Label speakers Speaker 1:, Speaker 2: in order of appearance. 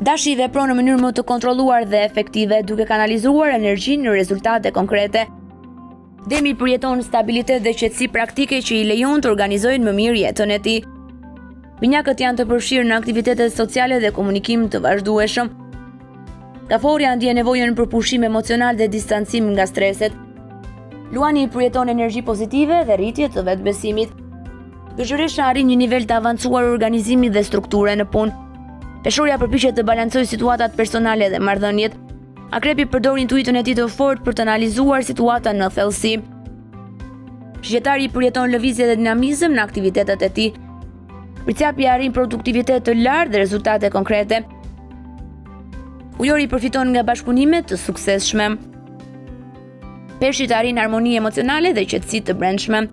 Speaker 1: Dashi vepron në mënyrë më të kontrolluar dhe efektive, duke kanalizuar energjinë në rezultate konkrete. Demi përjeton stabilitet dhe qetësi praktike që i lejon të organizojnë më mirë jetën e tij. Binjakët janë të përfshirë në aktivitete sociale dhe komunikim të vazhdueshëm. Kaforia ndjen nevojën për pushim emocional dhe distancim nga streset. Luani përjeton energji pozitive dhe rritje të vetbesimit. Gëzhëresha arrin një nivel të avancuar organizimi dhe strukture në punë. Peshorja përpiqet të balancojë situatat personale dhe marrëdhëniet. Akrepi përdor intuitën e tij të fortë për të analizuar situatën në thellësi. Shqetari përjeton lëvizje dhe dinamizëm në aktivitetet e tij. Pricapi arrin produktivitet të lartë dhe rezultate konkrete. Ujori përfiton nga bashkëpunime të suksesshme. Peshqit arrin harmoni emocionale dhe qetësi të brendshme.